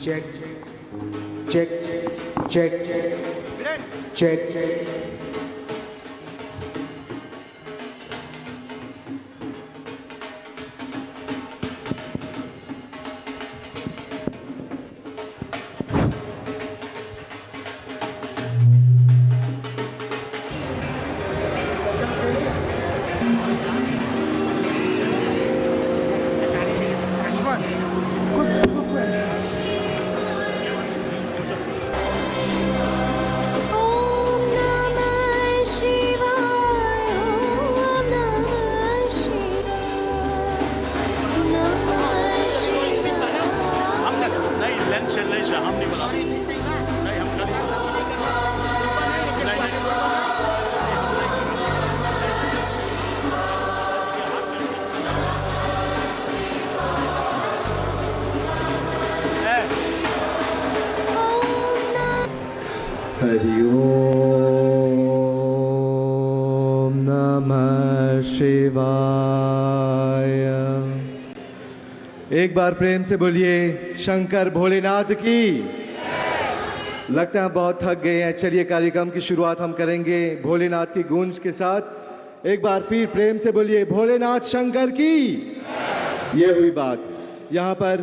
check, check, check, check, check. Om Namah Shivaya. Om Namah Shivaya. Namah Shivaya. हमने नहीं lens से नहीं हम नहीं बना नहीं हम खाली हरि ओम नमः शिवाय। एक बार प्रेम से बोलिए शंकर भोलेनाथ की। लगता है बहुत थक गए हैं। चलिए कार्यक्रम की शुरुआत हम करेंगे भोलेनाथ की गूंज के साथ। एक बार फिर प्रेम से बोलिए भोलेनाथ शंकर की। ये हुई बात। यहाँ पर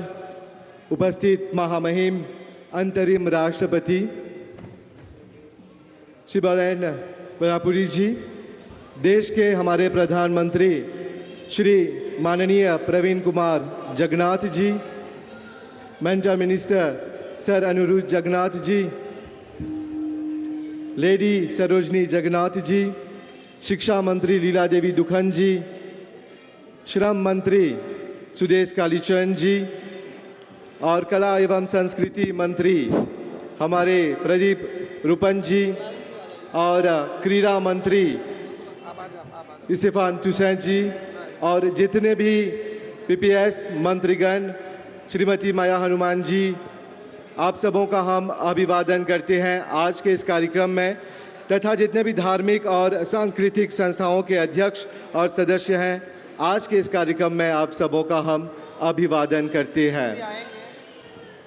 उपस्थित महामहिम अंतरिम राष्ट्रपति श्री बरेन बरापुरी जी, देश के हमारे प्रधानमंत्री श्री माननीय Praveen Kumar Jagannath ji, mentor minister sir अनुरुद्ध जगन्नाथ जी, लेडी सरोजनी जगन्नाथ जी, शिक्षा मंत्री लीला देवी दुखन जी, श्रम मंत्री सुदेश कालीचंद जी और कला एवं संस्कृति मंत्री हमारे प्रदीप रूपन जी और क्रीड़ा मंत्री इस्तीफान तुसैन जी और जितने भी पीपीएस मंत्रीगण, श्रीमती माया हनुमान जी, आप सबों का हम अभिवादन करते हैं आज के इस कार्यक्रम में। तथा जितने भी धार्मिक और सांस्कृतिक संस्थाओं के अध्यक्ष और सदस्य हैं, आज के इस कार्यक्रम में आप सबों का हम अभिवादन करते हैं।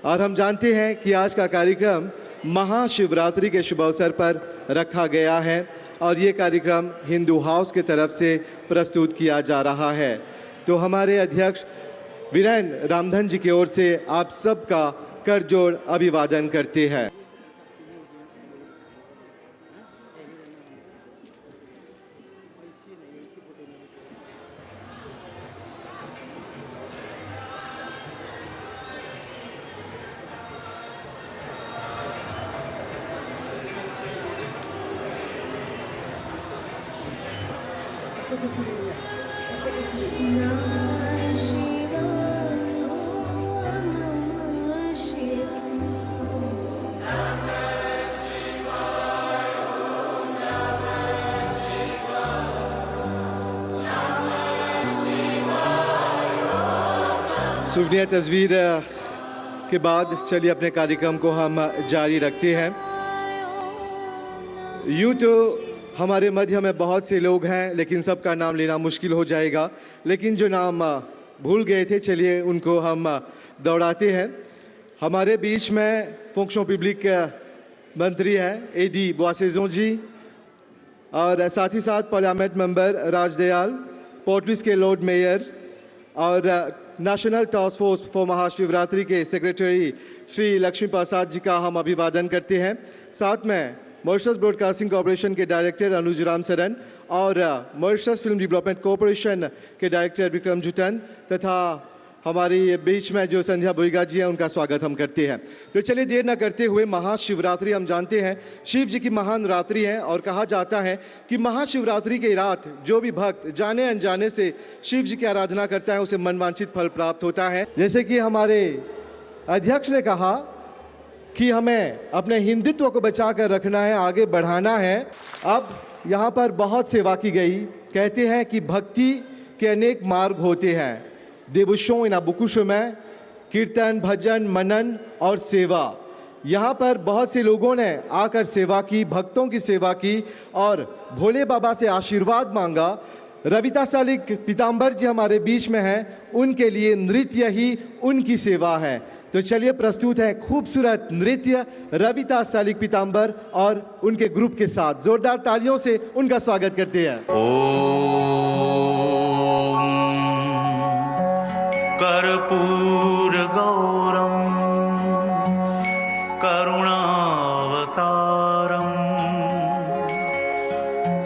और हम जानते हैं कि आज का कार्यक्रम महाशिवरात्रि के शुभ अवसर पर रखा गया है और ये कार्यक्रम हिंदू हाउस की तरफ से प्रस्तुत किया जा रहा है। तो हमारे अध्यक्ष वीरेन रामधन जी की ओर से आप सबका करजोड़ अभिवादन करते हैं। Namah Shivaya. Om Namah Shivaya. सुवनीय तस्वीर के बाद चलिए अपने कार्यक्रम को हम जारी रखते हैं। यूँ तो हमारे मध्य में बहुत से लोग हैं, लेकिन सबका नाम लेना मुश्किल हो जाएगा। लेकिन जो नाम भूल गए थे, चलिए उनको हम दौड़ाते हैं। हमारे बीच में फंक्शन पब्लिक मंत्री हैं एडी बोआसेजों जी, और साथ ही साथ पार्लियामेंट मेंबर राजदयाल, पोर्ट लुइस के लॉर्ड मेयर और national task force for Mahashivratri के सेक्रेटरी श्री लक्ष्मी प्रसाद जी का हम अभिवादन करते हैं। साथ में मॉरिशस ब्रॉडकास्टिंग कॉरपोरेशन के डायरेक्टर अनुज राम सरन और मॉरिशस फिल्म डेवलपमेंट कॉरपोरेशन के डायरेक्टर विक्रम जुटन तथा हमारी बीच में जो संध्या बोईगा जी हैं, उनका स्वागत हम करते हैं। तो चलिए देर न करते हुए, महाशिवरात्रि हम जानते हैं शिव जी की महान रात्रि है और कहा जाता है कि महाशिवरात्रि की रात जो भी भक्त जाने अनजाने से शिव जी की आराधना करता है, उसे मनवांछित फल प्राप्त होता है। जैसे कि हमारे अध्यक्ष ने कहा कि हमें अपने हिंदुत्व को बचा कर रखना है, आगे बढ़ाना है। अब यहाँ पर बहुत सेवा की गई। कहते हैं कि भक्ति के अनेक मार्ग होते हैं। देवुशों इन बुकुशों में कीर्तन, भजन, मनन और सेवा। यहाँ पर बहुत से लोगों ने आकर सेवा की, भक्तों की सेवा की और भोले बाबा से आशीर्वाद मांगा रविता सालिक पीताम्बर जी हमारे बीच में हैं, उनके लिए नृत्य ही उनकी सेवा है। तो चलिए प्रस्तुत है खूबसूरत नृत्य रविता सालिक पीताम्बर और उनके ग्रुप के साथ। जोरदार तालियों से उनका स्वागत करते हैं। कर्पूर गौरम करुणावतारम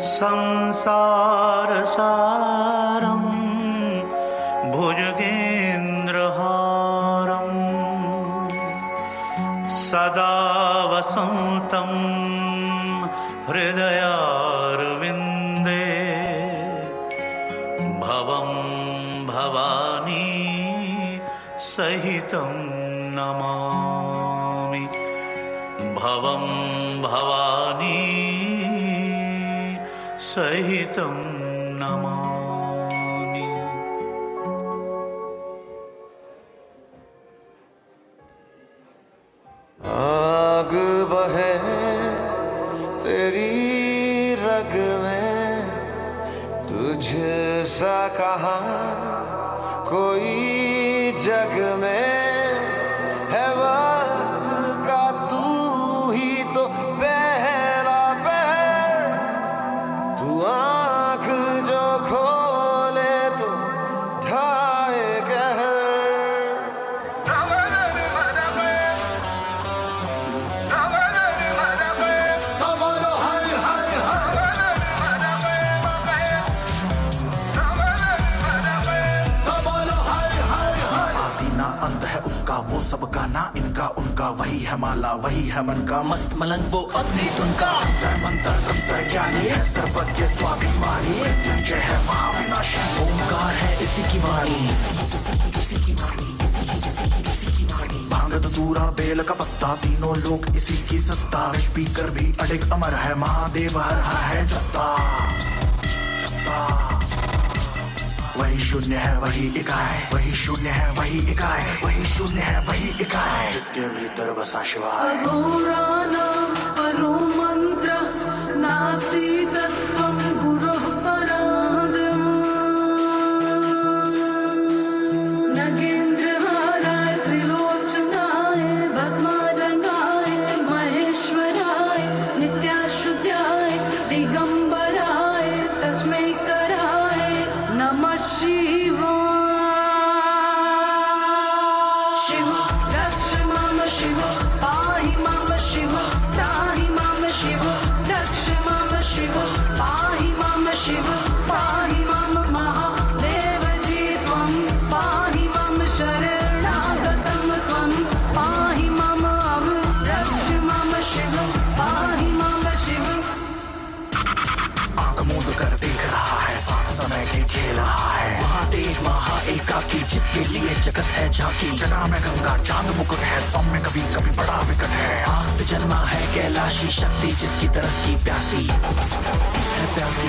संसार सारम भुजगेन्द्रहारम सदा वसन्तं हृदयारविन्दे भवं भवानी सहितं नमामि भवं भवानी सहितं नमामि। आग बहे तेरी रग में, तुझसा कहाँ कोई जग में है। वक्त का तू ही तो पहला पहर, तू आँख जो खोले तो ढाए कहर। अंत है उसका वो सबका ना इनका उनका, वही है माला वही है मन का मस्त मलंग वो अपनी धुन का। अंतर मंत्र तंत्र ज्ञानी है सर्वज्ञ स्वाभिमानी, मृत्युंजय है महाविनाशी ओंकार है इसी की वाणी। भांग धतूरा बेल का पत्ता तीनों लोग इसी की सत्ता, स्पीकर भी अडिग अमर है महादेव हर है जत्ता। वही शून्य है वही इकाई, वही शून्य है वही इकाई, वही शून्य है वही इकाई, जिसके भीतर बसा शिवाय। अघोराणां परो मन्त्रः नास्ति तत्त्वं गुरोः परादिम्। नगेन्द्रहाराय त्रिलोचनाय भस्मारंगाय महेश्वराय नित्याशुद्धाय दिगंबराय तस्मै कराय नमः शिवाय। शिव रक्ष माम शिव पाहि माम शिव त्राहि माम शिव रक्ष माम शिव पाहि माम शिव पाहि माम महादेव जी त्वं पाहि माम शरणागतं त्वं पाहि माम रक्ष माम शिव पाहि माम शिव। आंख मूंद कर देख रहा है साथ समय के खेल रहा है, महादेव महा एकाकी जिसके लिए जगत है झांकी। जना में गंगा चांद मुकुट है, सौम्य कभी कभी बड़ा विकट है। आग से जन्मा है कैलाशी शक्ति जिसकी तरस की प्यासी है प्यासी।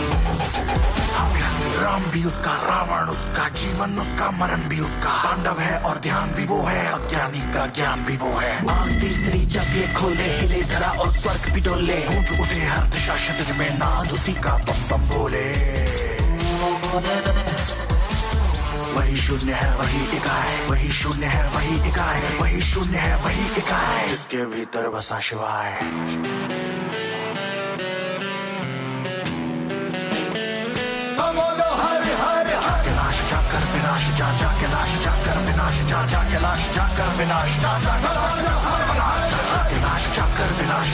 हाँ प्यासी। राम भी उसका रावण उसका जीवन उसका मरण भी उसका, तांडव है और ध्यान भी वो है, अज्ञानी का ज्ञान भी वो है। आंख तीसरी जब ये खोले हिले धरा और स्वर्ग भी डोले, गूंज उठे हर दिशा क्षितिज में नाद उसी का बम बम बोले। वही शून्य है वही इकाई, वही शून्य है वही इकाई, वही शून्य है वही इकाई, जिसके भीतर बसा शिवाय। जाके लाश जाकर विनाश जा, जाके लाश जाकर विनाश जा, जाके लाश जाकर विनाश जा, जाके लाश जाकर विनाश जा, जाके लाश जाकर विनाश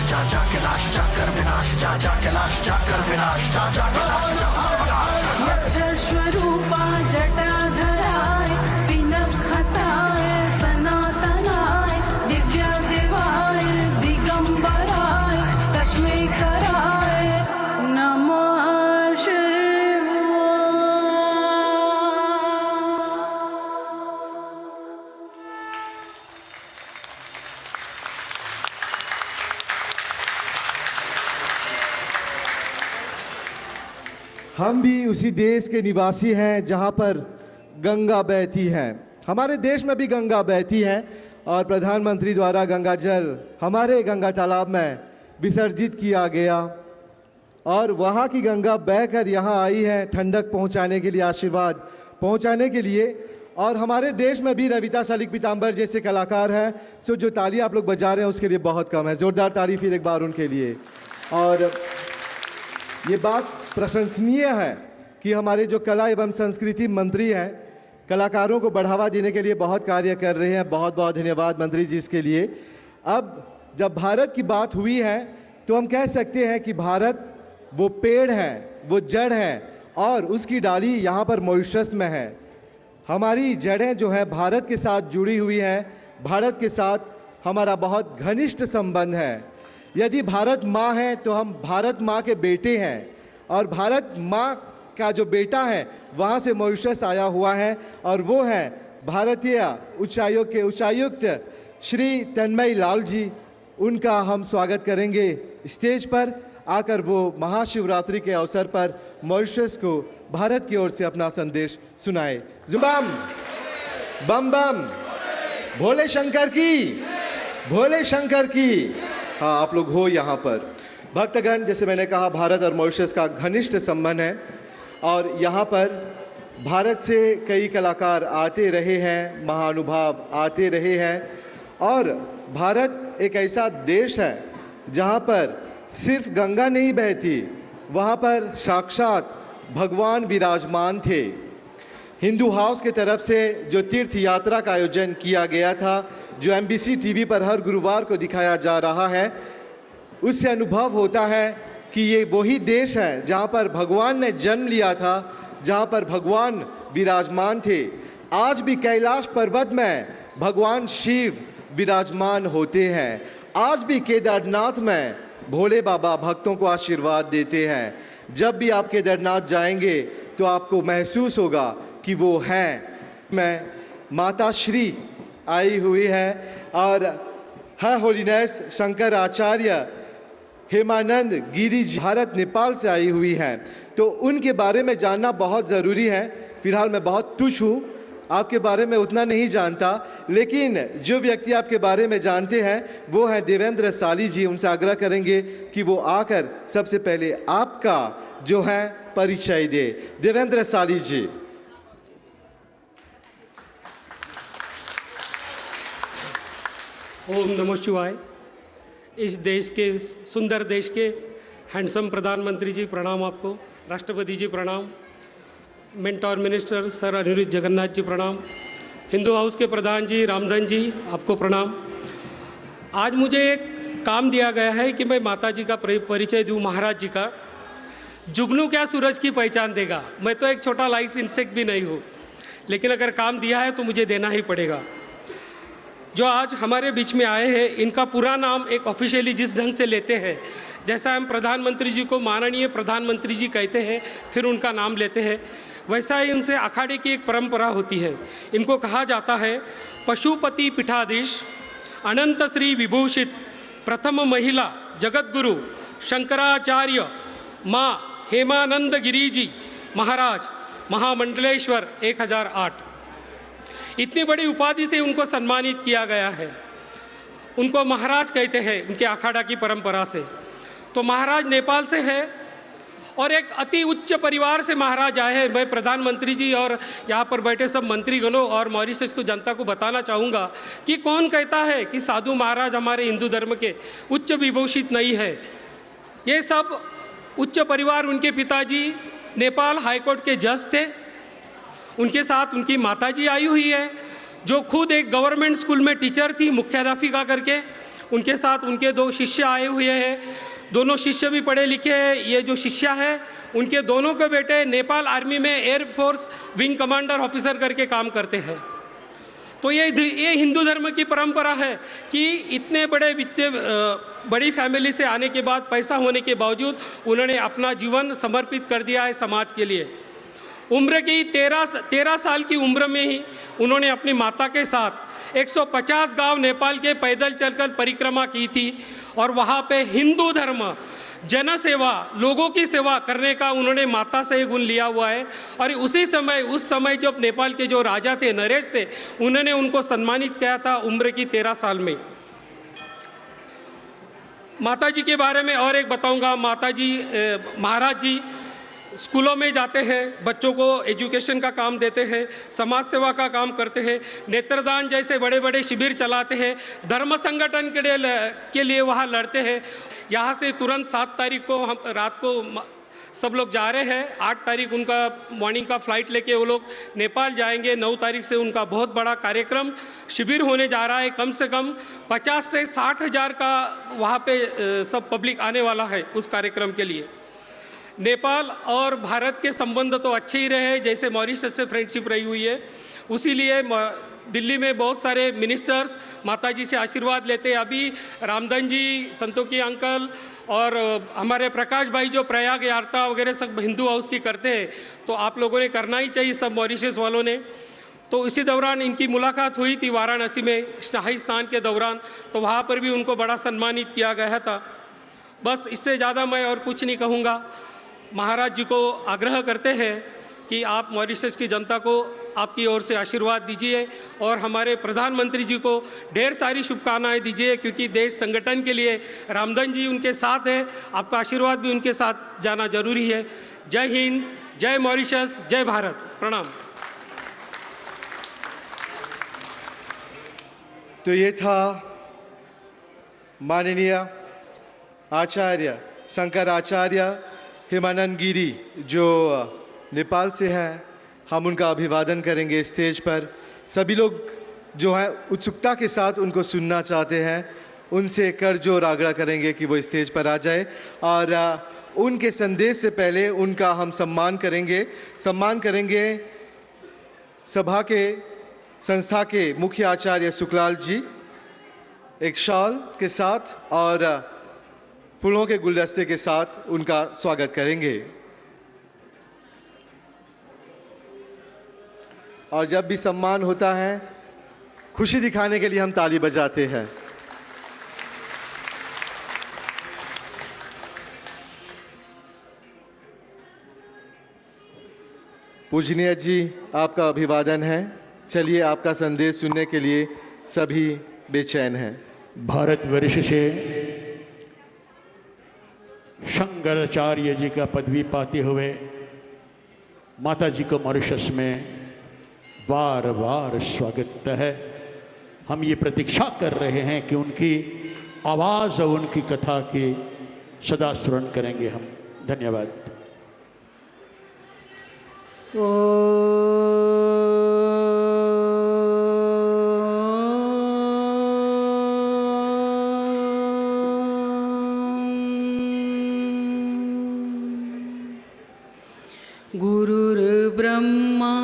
जा, जाके लाश जाकर विनाश जा, जाके लाश जाकर विनाश जा। स्वरूपा जटाधराय पिनखसाय सनातनाय दिव्य देवाय दिगंबराय तस्मै कराय नमः शिवाय। हम भी उसी देश के निवासी हैं जहां पर गंगा बहती है। हमारे देश में भी गंगा बहती है और प्रधानमंत्री द्वारा गंगा जल हमारे गंगा तालाब में विसर्जित किया गया। और वहाँ की गंगा बहकर यहाँ आई है ठंडक पहुँचाने के लिए, आशीर्वाद पहुँचाने के लिए। और हमारे देश में भी रविता शालिक पीताम्बर जैसे कलाकार हैं, सो जो तालियां आप लोग बजा रहे हैं उसके लिए बहुत कम है। ज़ोरदार तारीफ फिर एक बार उनके लिए। और ये बात प्रशंसनीय है कि हमारे जो कला एवं संस्कृति मंत्री हैं, कलाकारों को बढ़ावा देने के लिए बहुत कार्य कर रहे हैं। बहुत बहुत धन्यवाद मंत्री जी इसके लिए। अब जब भारत की बात हुई है तो हम कह सकते हैं कि भारत वो पेड़ है, वो जड़ है और उसकी डाली यहाँ पर मॉरिशस में है। हमारी जड़ें जो है भारत के साथ जुड़ी हुई हैं, भारत के साथ हमारा बहुत घनिष्ठ संबंध है। यदि भारत माँ है तो हम भारत माँ के बेटे हैं, और भारत माँ का जो बेटा है वहाँ से मॉरिशस आया हुआ है, और वो है भारतीय उच्चायोग के उच्चायुक्त श्री तन्मय लाल जी। उनका हम स्वागत करेंगे स्टेज पर आकर वो महाशिवरात्रि के अवसर पर मॉरिशस को भारत की ओर से अपना संदेश सुनाए। जुबाम बम बम, भोले शंकर की, भोले शंकर की। हाँ, आप लोग हो यहाँ पर। भक्तगण, जैसे मैंने कहा, भारत और मॉरिशस का घनिष्ठ संबंध है और यहाँ पर भारत से कई कलाकार आते रहे हैं, महानुभाव आते रहे हैं। और भारत एक ऐसा देश है जहाँ पर सिर्फ गंगा नहीं बहती, वहाँ पर साक्षात भगवान विराजमान थे। हिंदू हाउस की तरफ से जो तीर्थ यात्रा का आयोजन किया गया था, जो MBC टीवी पर हर गुरुवार को दिखाया जा रहा है, उससे अनुभव होता है कि ये वही देश है जहाँ पर भगवान ने जन्म लिया था, जहाँ पर भगवान विराजमान थे। आज भी कैलाश पर्वत में भगवान शिव विराजमान होते हैं। आज भी केदारनाथ में भोले बाबा भक्तों को आशीर्वाद देते हैं। जब भी आप केदारनाथ जाएंगे तो आपको महसूस होगा कि वो हैं। मैं माता श्री आई हुई है और है होलीनेस शंकर आचार्य हेमानंद गिरी जी भारत नेपाल से आई हुई हैं। तो उनके बारे में जानना बहुत ज़रूरी है। फिलहाल मैं बहुत तुच्छ हूँ, आपके बारे में उतना नहीं जानता, लेकिन जो व्यक्ति आपके बारे में जानते हैं वो हैं देवेंद्र साली जी। उनसे आग्रह करेंगे कि वो आकर सबसे पहले आपका जो है परिचय दे। देवेंद्र साली जी। ओम नमः शिवाय। इस देश के, सुंदर देश के हैंडसम प्रधानमंत्री जी प्रणाम आपको, राष्ट्रपति जी प्रणाम, mentor minister sir Anirudh Jagannath ji प्रणाम, हिंदू हाउस के प्रधान जी रामधन जी आपको प्रणाम। आज मुझे एक काम दिया गया है कि मैं माता जी का परिचय दूँ, महाराज जी का। जुगनू क्या सूरज की पहचान देगा। मैं तो एक छोटा लाइस इंसेक्ट भी नहीं हूँ, लेकिन अगर काम दिया है तो मुझे देना ही पड़ेगा। जो आज हमारे बीच में आए हैं, इनका पूरा नाम एक ऑफिशियली जिस ढंग से लेते हैं, जैसा हम प्रधानमंत्री जी को माननीय प्रधानमंत्री जी कहते हैं फिर उनका नाम लेते हैं, वैसा ही उनसे अखाड़े की एक परंपरा होती है। इनको कहा जाता है पशुपति पीठाधीश अनंत श्री विभूषित प्रथम महिला जगतगुरु शंकराचार्य माँ हेमानंद गिरी जी महाराज महामंडलेश्वर 1008। इतनी बड़ी उपाधि से उनको सम्मानित किया गया है। उनको महाराज कहते हैं उनके अखाड़ा की परंपरा से। तो महाराज नेपाल से है और एक अति उच्च परिवार से महाराज आए हैं। मैं प्रधानमंत्री जी और यहाँ पर बैठे सब मंत्रीगणों और मॉरिशस को जनता को बताना चाहूँगा कि कौन कहता है कि साधु महाराज हमारे हिंदू धर्म के उच्च विभूषित नहीं है। ये सब उच्च परिवार, उनके पिताजी नेपाल हाईकोर्ट के जज थे, उनके साथ उनकी माताजी आई हुई है जो खुद एक गवर्नमेंट स्कूल में टीचर थी, मुख्याध्यापिका करके। उनके साथ उनके 2 शिष्य आए हुए हैं, दोनों शिष्य भी पढ़े लिखे हैं। ये जो शिष्य है उनके दोनों के बेटे नेपाल आर्मी में air force wing commander officer करके काम करते हैं। तो ये हिंदू धर्म की परंपरा है कि इतने बड़ी फैमिली से आने के बाद, पैसा होने के बावजूद उन्होंने अपना जीवन समर्पित कर दिया है समाज के लिए। उम्र की 13 साल की उम्र में ही उन्होंने अपनी माता के साथ 150 गांव नेपाल के पैदल चलकर परिक्रमा की थी और वहाँ पे हिंदू धर्म, जन सेवा, लोगों की सेवा करने का उन्होंने माता से गुण लिया हुआ है। और उस समय जब नेपाल के जो राजा थे, नरेश थे, उन्होंने उनको सम्मानित किया था उम्र की 13 साल में। माता जी के बारे में और एक बताऊंगा। माता जी महाराज जी स्कूलों में जाते हैं, बच्चों को एजुकेशन का काम देते हैं, समाज सेवा का काम करते हैं, नेत्रदान जैसे बड़े बड़े शिविर चलाते हैं, धर्म संगठन के लिए वहाँ लड़ते हैं। यहाँ से तुरंत 7 तारीख को हम रात को सब लोग जा रहे हैं। 8 तारीख उनका मॉर्निंग का फ़्लाइट लेके वो लोग नेपाल जाएंगे। 9 तारीख से उनका बहुत बड़ा कार्यक्रम शिविर होने जा रहा है। कम से कम 50 से 60 हज़ार का वहाँ पे सब पब्लिक आने वाला है उस कार्यक्रम के लिए। नेपाल और भारत के संबंध तो अच्छे ही रहे हैं, जैसे मॉरिशस से फ्रेंडशिप रही हुई है, उसी लिए दिल्ली में बहुत सारे मिनिस्टर्स माता जी से आशीर्वाद लेते हैं। अभी रामधन जी, संतोखी अंकल और हमारे प्रकाश भाई जो प्रयाग यात्रा वगैरह सब हिंदू हाउस की करते हैं, तो आप लोगों ने करना ही चाहिए, सब मॉरिशस वालों ने। तो इसी दौरान इनकी मुलाकात हुई थी वाराणसी में शाही स्नान के दौरान, तो वहाँ पर भी उनको बड़ा सम्मानित किया गया था। बस इससे ज़्यादा मैं और कुछ नहीं कहूँगा। महाराज जी को आग्रह करते हैं कि आप मॉरिशस की जनता को आपकी ओर से आशीर्वाद दीजिए और हमारे प्रधानमंत्री जी को ढेर सारी शुभकामनाएं दीजिए, क्योंकि देश संगठन के लिए रामधन जी उनके साथ है। आपका आशीर्वाद भी उनके साथ जाना जरूरी है। जय हिंद, जय मॉरिशस, जय भारत। प्रणाम। तो ये था माननीय आचार्य शंकराचार्य हेमानंद गिरी जो नेपाल से हैं। हम उनका अभिवादन करेंगे स्टेज पर। सभी लोग जो हैं उत्सुकता के साथ उनको सुनना चाहते हैं, उनसे कर जोर आग्रह करेंगे कि वो स्टेज पर आ जाए और उनके संदेश से पहले उनका हम सम्मान करेंगे सभा के संस्था के मुख्य आचार्य सुखलाल जी एक शॉल के साथ और फूलों के गुलदस्ते के साथ उनका स्वागत करेंगे। और जब भी सम्मान होता है, खुशी दिखाने के लिए हम ताली बजाते हैं। पूजनीय जी, आपका अभिवादन है। चलिए, आपका संदेश सुनने के लिए सभी बेचैन हैं। भारतवर्ष से शंकराचार्य जी का पदवी पाते हुए माता जी को मॉरिशस में बार बार स्वागत है। हम ये प्रतीक्षा कर रहे हैं कि उनकी आवाज़ और उनकी कथा की सदा स्मरण करेंगे हम। धन्यवाद। गुरुर्ब्रह्मा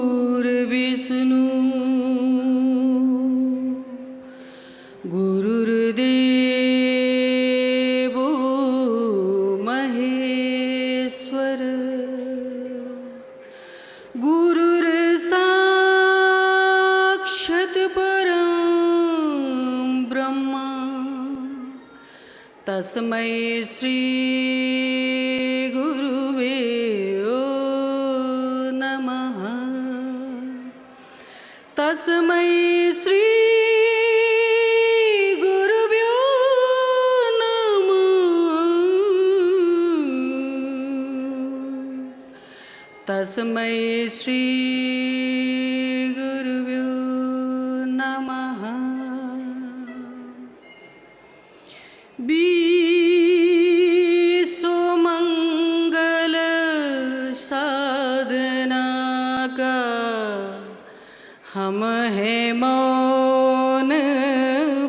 गुरुर्विष्णु गुरुर्देवो महेश्वर गुरुर्साक्षात् परं ब्रह्मा तस्मै श्री गुरुवे नमः। तस्मै श्री गुरुभ्यो नमः। तस्मै श्री गुरुभ्यो नमः। मंगल साधना का हम है मौन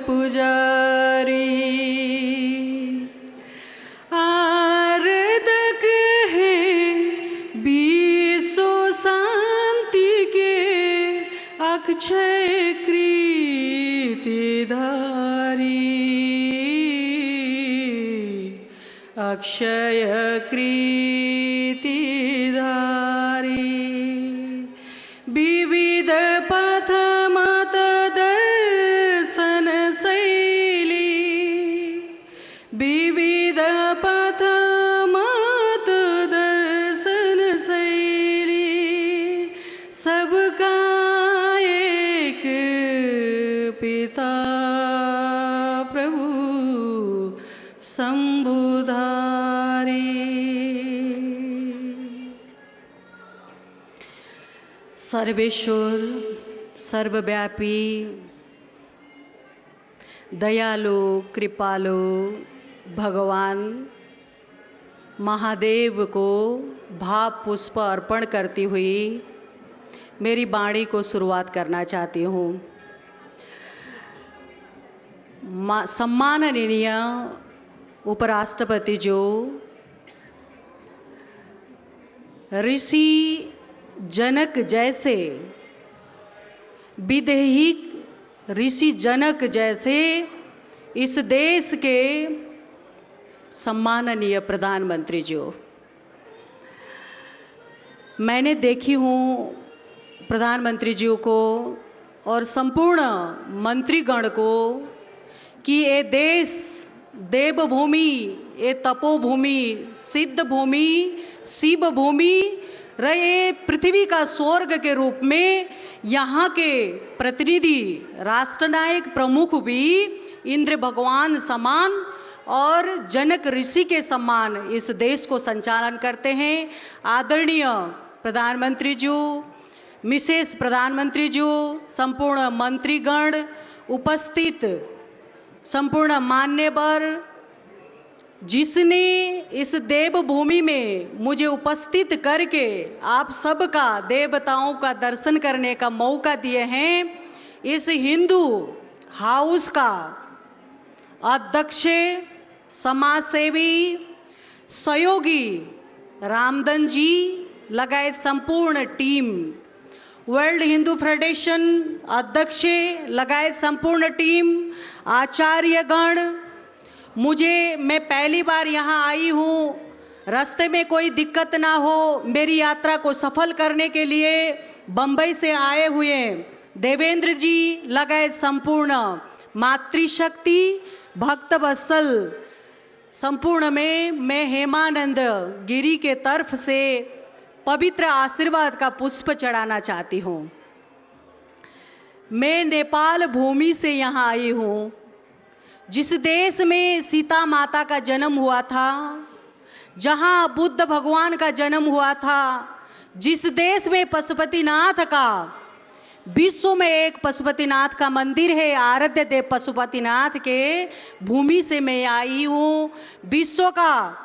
पुजारी। आराधक है विश्व शांति के अक्षय कृतिधारी। अक्षय कृतिधारी विविध पथ मत दर्शन शैली। विविध पथ मत दर्शन शैली सबका सर्वेश्वर, सर्वव्यापी, दयालु, कृपालु भगवान महादेव को भाव पुष्प अर्पण करती हुई मेरी वाणी को शुरुआत करना चाहती हूँ। सम्माननीय उपराष्ट्रपति जो, ऋषि जनक जैसे, विदेहिक ऋषि जनक जैसे इस देश के सम्माननीय प्रधानमंत्री जो, मैंने देखी हूँ प्रधानमंत्री जी को और संपूर्ण मंत्रीगण को कि ये देश देवभूमि, ये तपोभूमि, सिद्ध भूमि, शिव भूमि रहे, पृथ्वी का स्वर्ग के रूप में यहाँ के प्रतिनिधि राष्ट्रनायक प्रमुख भी इंद्र भगवान समान और जनक ऋषि के समान इस देश को संचालन करते हैं। आदरणीय प्रधानमंत्री जी, मिसेस प्रधानमंत्री जी, संपूर्ण मंत्रीगण, उपस्थित संपूर्ण मान्यवर, जिसने इस देवभूमि में मुझे उपस्थित करके आप सबका देवताओं का दर्शन करने का मौका दिए हैं, इस हिंदू हाउस का अध्यक्ष, समाजसेवी, सहयोगी रामदन जी लगाए संपूर्ण टीम, वर्ल्ड हिंदू फेडरेशन अध्यक्ष लगाए संपूर्ण टीम, आचार्यगण, मैं पहली बार यहाँ आई हूँ, रास्ते में कोई दिक्कत ना हो, मेरी यात्रा को सफल करने के लिए बम्बई से आए हुए देवेंद्र जी लगाए संपूर्ण मातृशक्ति भक्तवत्सल संपूर्ण में मैं हेमानंद गिरी के तरफ से पवित्र आशीर्वाद का पुष्प चढ़ाना चाहती हूँ। मैं नेपाल भूमि से यहाँ आई हूँ, जिस देश में सीता माता का जन्म हुआ था, जहाँ बुद्ध भगवान का जन्म हुआ था, जिस देश में पशुपतिनाथ का, विश्व में एक पशुपतिनाथ का मंदिर है, आराध्य देव पशुपतिनाथ के भूमि से मैं आई हूँ। विश्व का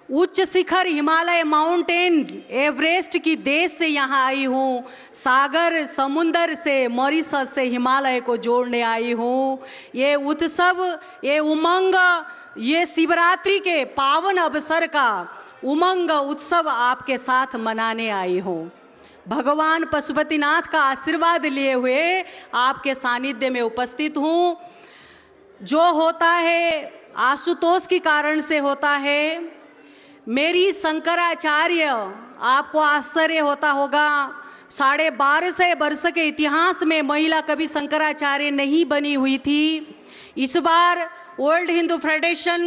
उच्च शिखर हिमालय माउंटेन एवरेस्ट की देश से यहाँ आई हूँ। सागर समुंदर से, मॉरिशस से हिमालय को जोड़ने आई हूँ। ये उत्सव, ये उमंग, ये शिवरात्रि के पावन अवसर का उमंग उत्सव आपके साथ मनाने आई हूँ। भगवान पशुपतिनाथ का आशीर्वाद लिए हुए आपके सानिध्य में उपस्थित हूँ। जो होता है आशुतोष के कारण से होता है। मेरी शंकराचार्य, आपको आश्चर्य होता होगा, 1250 वर्ष के इतिहास में महिला कभी शंकराचार्य नहीं बनी हुई थी। इस बार वर्ल्ड हिंदू फेडरेशन,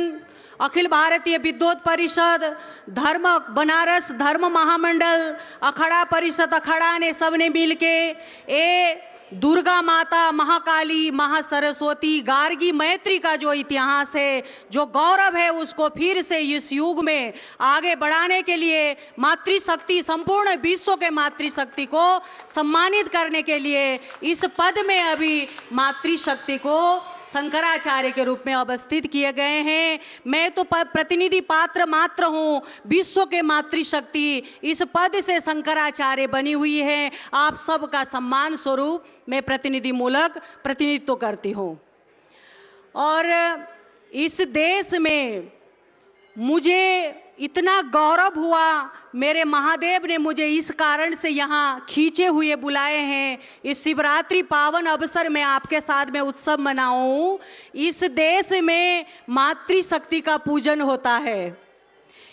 अखिल भारतीय विद्वत परिषद, धर्म बनारस धर्म महामंडल, अखाड़ा परिषद, अखाड़ा ने सबने मिलके दुर्गा माता, महाकाली, महासरस्वती, गार्गी मैत्री का जो इतिहास है, जो गौरव है, उसको फिर से इस युग में आगे बढ़ाने के लिए मातृशक्ति, संपूर्ण विश्व के मातृशक्ति को सम्मानित करने के लिए इस पद में अभी मातृशक्ति को शंकराचार्य के रूप में अवस्थित किए गए हैं। मैं तो प्रतिनिधि पात्र मात्र हूँ, विश्व के मातृशक्ति इस पद से शंकराचार्य बनी हुई है। आप सबका सम्मान स्वरूप मैं प्रतिनिधि मूलक प्रतिनिधित्व करती हूँ। और इस देश में मुझे इतना गौरव हुआ, मेरे महादेव ने मुझे इस कारण से यहाँ खींचे हुए बुलाए हैं। इस शिवरात्रि पावन अवसर में आपके साथ में उत्सव मनाऊं। इस देश में मातृशक्ति का पूजन होता है।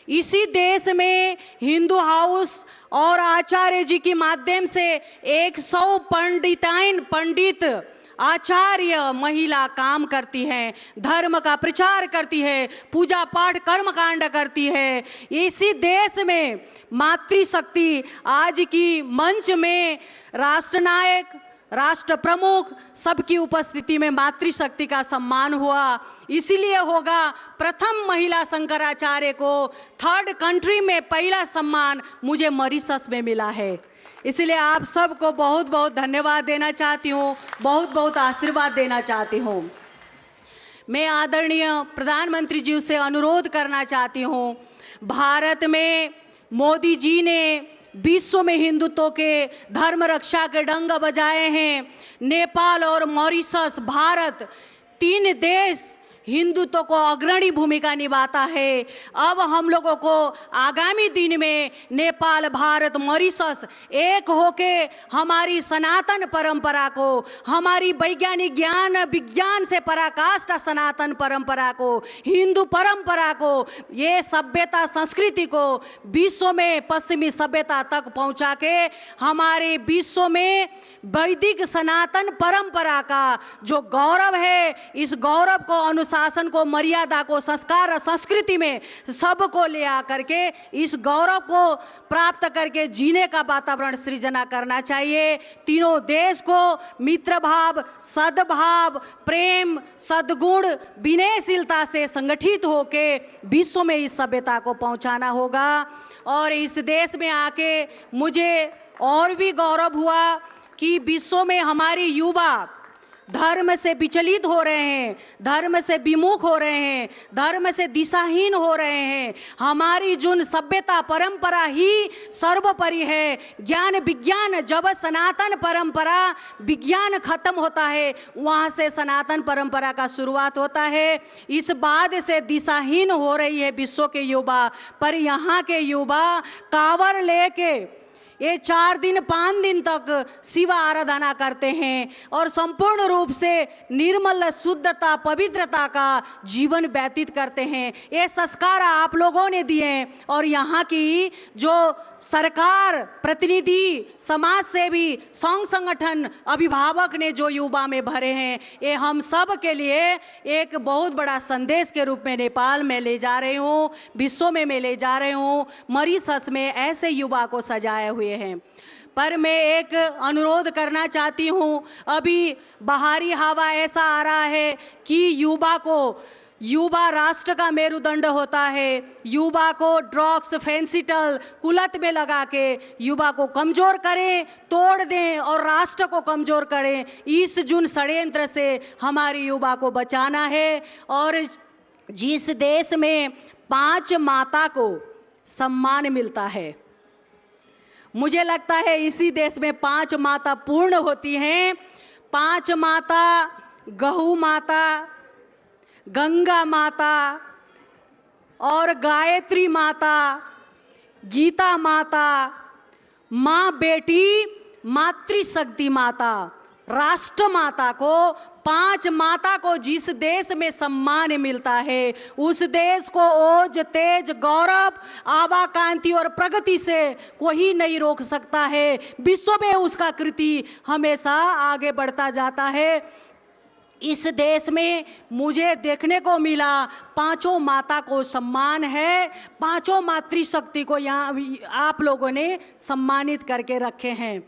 इसी देश में हिंदू हाउस और आचार्य जी के माध्यम से 100 पंडित आचार्य महिला काम करती हैं, धर्म का प्रचार करती है, पूजा पाठ कर्म कांड करती है। इसी देश में मातृशक्ति आज की मंच में राष्ट्रनायक, राष्ट्र प्रमुख सबकी उपस्थिति में मातृशक्ति का सम्मान हुआ। इसीलिए होगा प्रथम महिला शंकराचार्य को 3rd कंट्री में पहला सम्मान मुझे मॉरिशस में मिला है। इसलिए आप सबको बहुत बहुत धन्यवाद देना चाहती हूँ, बहुत बहुत आशीर्वाद देना चाहती हूँ। मैं आदरणीय प्रधानमंत्री जी से अनुरोध करना चाहती हूँ, भारत में मोदी जी ने विश्व में हिंदुत्व के धर्म रक्षा के डंक बजाए हैं। नेपाल और मॉरिशस, भारत, 3 देश हिंदुत्व को अग्रणी भूमिका निभाता है। अब हम लोगों को आगामी दिन में नेपाल, भारत, मॉरिशस एक होके हमारी सनातन परंपरा को, हमारी वैज्ञानिक ज्ञान विज्ञान से पराकाष्ठ सनातन परंपरा को, हिंदू परंपरा को, ये सभ्यता संस्कृति को विश्व में पश्चिमी सभ्यता तक पहुंचा के हमारे विश्व में वैदिक सनातन परंपरा का जो गौरव है, इस गौरव को, अनुशासन को, मर्यादा को, संस्कार और संस्कृति में सबको ले आकर के इस गौरव को प्राप्त करके जीने का वातावरण सृजना करना चाहिए। तीनों देश को मित्र भाव, सद्भाव, प्रेम, सद्गुण, विनयशीलता से संगठित होके विश्व में इस सभ्यता को पहुंचाना होगा। और इस देश में आके मुझे और भी गौरव हुआ कि विश्व में हमारी युवा धर्म से विचलित हो रहे हैं, धर्म से विमुख हो रहे हैं, धर्म से दिशाहीन हो रहे हैं। हमारी जो सभ्यता परंपरा ही सर्वोपरि है। ज्ञान विज्ञान, जब सनातन परंपरा विज्ञान खत्म होता है, वहाँ से सनातन परंपरा का शुरुआत होता है। इस बात से दिशाहीन हो रही है विश्व के युवा, पर यहाँ के युवा कांवर लेके ये 4 दिन 5 दिन तक शिव आराधना करते हैं और संपूर्ण रूप से निर्मल, शुद्धता, पवित्रता का जीवन व्यतीत करते हैं। ये संस्कार आप लोगों ने दिए हैं और यहाँ की जो सरकार, प्रतिनिधि, समाज सेवी, संघ संगठन, अभिभावक ने जो युवा में भरे हैं, ये हम सब के लिए एक बहुत बड़ा संदेश के रूप में नेपाल में ले जा रही हूँ, विश्व में मैं ले जा रही हूँ। मॉरिशस में ऐसे युवा को सजाए हुए हैं। पर मैं एक अनुरोध करना चाहती हूँ, अभी बाहरी हवा ऐसा आ रहा है कि युवा राष्ट्र का मेरुदंड होता है। युवा को ड्रग्स, फेंसिटल, कुलत में लगा के युवा को कमज़ोर करें, तोड़ दें और राष्ट्र को कमज़ोर करें। इस जुन षड्यंत्र से हमारी युवा को बचाना है। और जिस देश में 5 माता को सम्मान मिलता है, मुझे लगता है इसी देश में 5 माता पूर्ण होती हैं। 5 माता, गहू माता, गंगा माता और गायत्री माता, गीता माता, माँ बेटी, मातृशक्ति माता, राष्ट्र माता को, 5 माता को जिस देश में सम्मान मिलता है, उस देश को ओज, तेज, गौरव, आभा, कांति और प्रगति से कोई नहीं रोक सकता है। विश्व में उसका कृति हमेशा आगे बढ़ता जाता है। इस देश में मुझे देखने को मिला 5 माता को सम्मान है, 5 मातृशक्ति को यहाँ आप लोगों ने सम्मानित करके रखे हैं।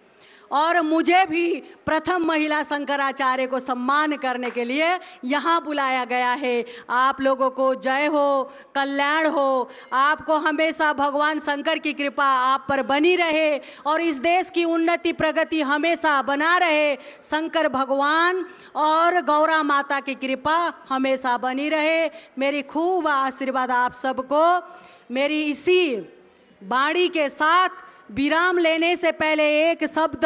और मुझे भी प्रथम महिला शंकराचार्य को सम्मान करने के लिए यहाँ बुलाया गया है। आप लोगों को जय हो, कल्याण हो। आपको हमेशा भगवान शंकर की कृपा आप पर बनी रहे और इस देश की उन्नति प्रगति हमेशा बना रहे। शंकर भगवान और गौरा माता की कृपा हमेशा बनी रहे। मेरी खूब आशीर्वाद आप सबको। मेरी इसी वाणी के साथ विराम लेने से पहले एक शब्द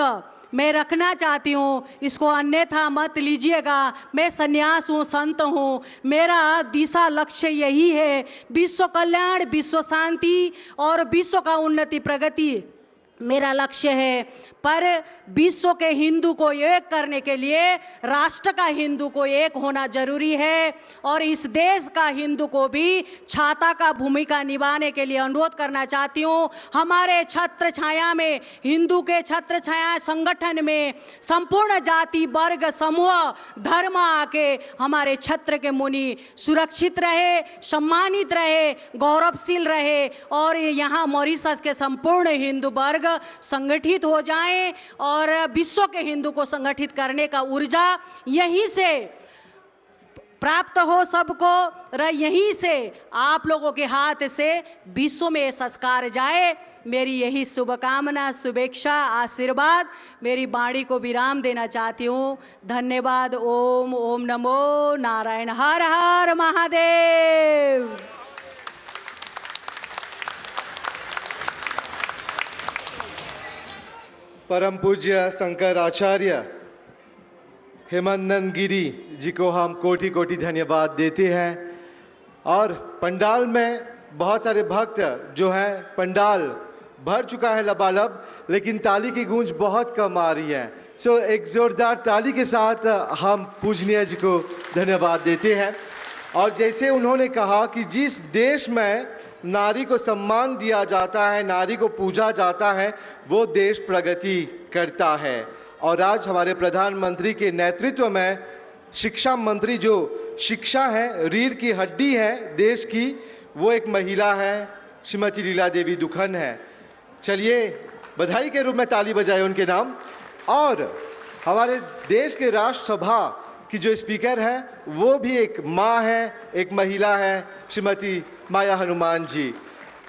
मैं रखना चाहती हूँ, इसको अन्यथा मत लीजिएगा। मैं सन्यास हूँ, संत हूँ। मेरा दिशा लक्ष्य यही है, विश्व कल्याण, विश्व शांति और विश्व का उन्नति प्रगति मेरा लक्ष्य है। पर विश्व के हिंदू को एक करने के लिए राष्ट्र का हिंदू को एक होना जरूरी है और इस देश का हिंदू को भी छाता का भूमिका निभाने के लिए अनुरोध करना चाहती हूँ। हमारे छत्र छाया में, हिंदू के छत्र छाया संगठन में संपूर्ण जाति, वर्ग, समूह, धर्म आके हमारे छत्र के मुनि सुरक्षित रहे, सम्मानित रहे, गौरवशील रहे और यहाँ मॉरिशस के संपूर्ण हिंदू वर्ग संगठित हो जाएं और विश्व के हिंदू को संगठित करने का ऊर्जा यहीं से प्राप्त हो सबको। यहीं से आप लोगों के हाथ से विश्व में संस्कार जाए। मेरी यही शुभकामना, शुभेच्छा, आशीर्वाद, मेरी वाणी को विराम देना चाहती हूँ। धन्यवाद। ओम ओम नमो नारायण। हर हर महादेव। परम पूज्य शंकराचार्य हेमंत गिरी जी को हम कोटि कोटि धन्यवाद देते हैं। और पंडाल में बहुत सारे भक्त जो हैं, पंडाल भर चुका है लबालब, लेकिन ताली की गूंज बहुत कम आ रही है। सो एक जोरदार ताली के साथ हम पूजनीय जी को धन्यवाद देते हैं। और जैसे उन्होंने कहा कि जिस देश में नारी को सम्मान दिया जाता है, नारी को पूजा जाता है, वो देश प्रगति करता है। और आज हमारे प्रधानमंत्री के नेतृत्व में शिक्षा मंत्री, जो शिक्षा है, रीढ़ की हड्डी है देश की, वो एक महिला है, श्रीमती लीला देवी दुखन है। चलिए बधाई के रूप में ताली बजाए उनके नाम। और हमारे देश के राष्ट्रसभा की जो स्पीकर है वो भी एक माँ है, एक महिला है, श्रीमती माया हनुमान जी।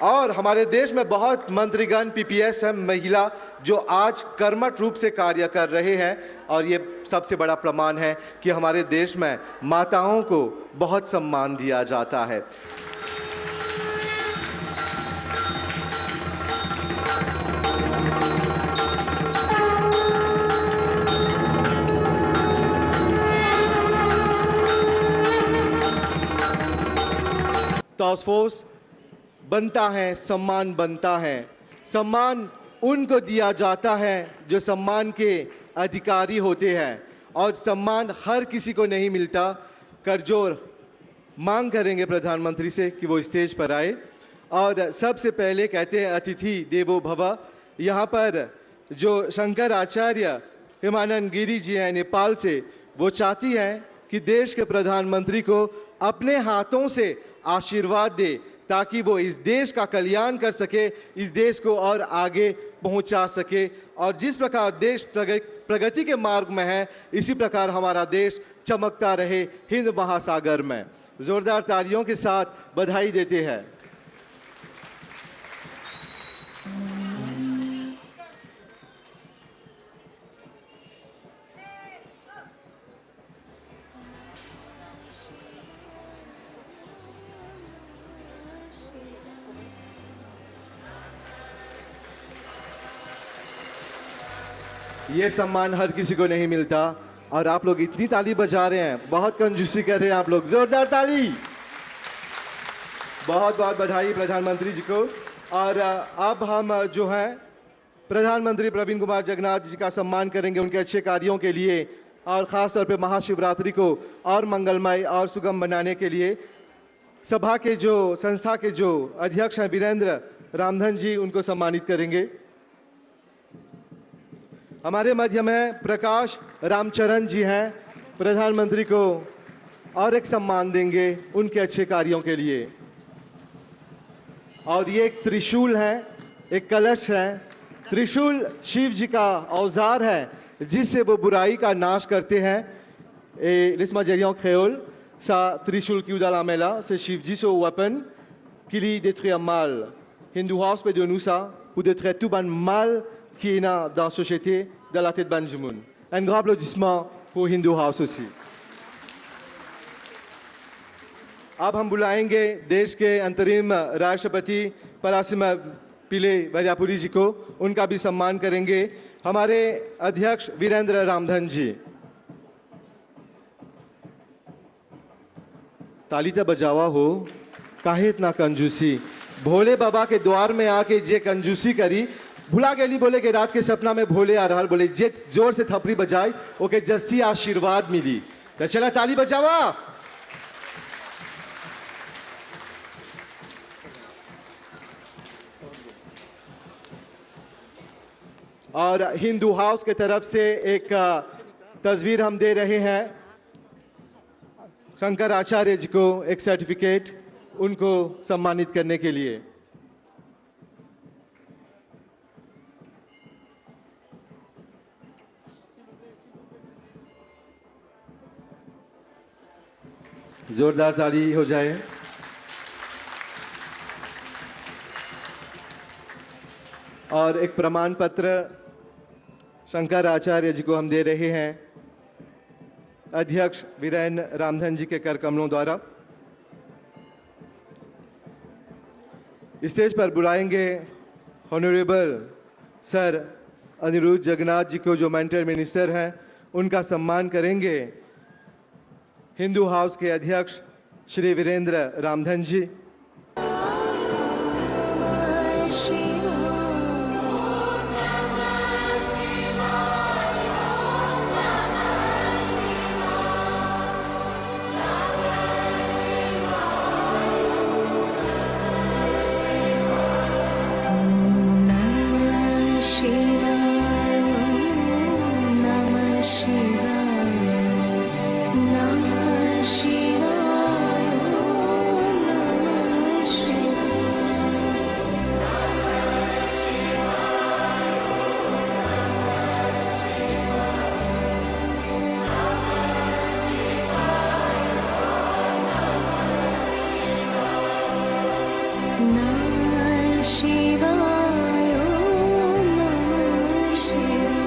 और हमारे देश में बहुत मंत्रीगण पीपीएस है महिला, जो आज कर्मठ रूप से कार्य कर रहे हैं। और ये सबसे बड़ा प्रमाण है कि हमारे देश में माताओं को बहुत सम्मान दिया जाता है। टास्क फोर्स बनता है, सम्मान बनता है। सम्मान उनको दिया जाता है जो सम्मान के अधिकारी होते हैं, और सम्मान हर किसी को नहीं मिलता। करजोर मांग करेंगे प्रधानमंत्री से कि वो स्टेज पर आए। और सबसे पहले कहते हैं अतिथि देवो भव। यहाँ पर जो शंकराचार्य हेमानंद गिरी जी हैं नेपाल से, वो चाहती हैं कि देश के प्रधानमंत्री को अपने हाथों से आशीर्वाद दे, ताकि वो इस देश का कल्याण कर सके, इस देश को और आगे पहुंचा सके। और जिस प्रकार देश प्रगति के मार्ग में है, इसी प्रकार हमारा देश चमकता रहे हिंद महासागर में। जोरदार तालियों के साथ बधाई देते हैं। ये सम्मान हर किसी को नहीं मिलता, और आप लोग इतनी ताली बजा रहे हैं, बहुत कंजूसी कर रहे हैं आप लोग। जोरदार ताली। बहुत बहुत बधाई प्रधानमंत्री जी को। और अब हम जो है प्रधानमंत्री प्रवीण कुमार जगन्नाथ जी का सम्मान करेंगे उनके अच्छे कार्यों के लिए, और ख़ास तौर पे महाशिवरात्रि को और मंगलमय और सुगम बनाने के लिए। सभा के जो संस्था के जो अध्यक्ष हैं वीरेंद्र रामधन जी, उनको सम्मानित करेंगे। हमारे मध्य में प्रकाश रामचरण जी हैं, प्रधानमंत्री को और एक सम्मान देंगे उनके अच्छे कार्यों के लिए। और ये एक त्रिशूल है, एक कलश है। त्रिशूल शिव जी का औजार है, जिससे वो बुराई का नाश करते हैं। Et laisse-moi dire en créole, ça trichul qui dans la mela, c'est chiffre 10 au weapon qui lui détruit mal. Hindu house peut de nous ça pour détruire tout ban mal qui est dans la société, dans la tête ban jimoun. Un grand applaudissement pour Hindu house aussi. अब हम बुलाएंगे देश के अंतरिम राष्ट्रपति परासिमा पिले वरियापुरी जी को, उनका भी सम्मान करेंगे। हमारे अध्यक्ष वीरेंद्र रामधन जी। ताली तो बजावा हो, काहे इतना कंजूसी। भोले बाबा के द्वार में आके जे कंजूसी करी, भुला गेली बोले कि रात के सपना में भोले आ रहा, बोले जे जोर से थपड़ी बजाई ओके जस्ती आशीर्वाद मिली। तो चला ताली बजावा। और हिंदू हाउस के तरफ से एक तस्वीर हम दे रहे हैं शंकराचार्य जी को, एक सर्टिफिकेट उनको सम्मानित करने के लिए। जोरदार ताली हो जाए। और एक प्रमाण पत्र शंकर आचार्य जी को हम दे रहे हैं अध्यक्ष वीरेंद्र रामधन जी के कर कमलों द्वारा। स्टेज पर बुलाएंगे ऑनरेबल सर अनिरुद्ध जगन्नाथ जी को, जो मेंटर मिनिस्टर हैं, उनका सम्मान करेंगे हिंदू हाउस के अध्यक्ष श्री वीरेंद्र रामधन जी।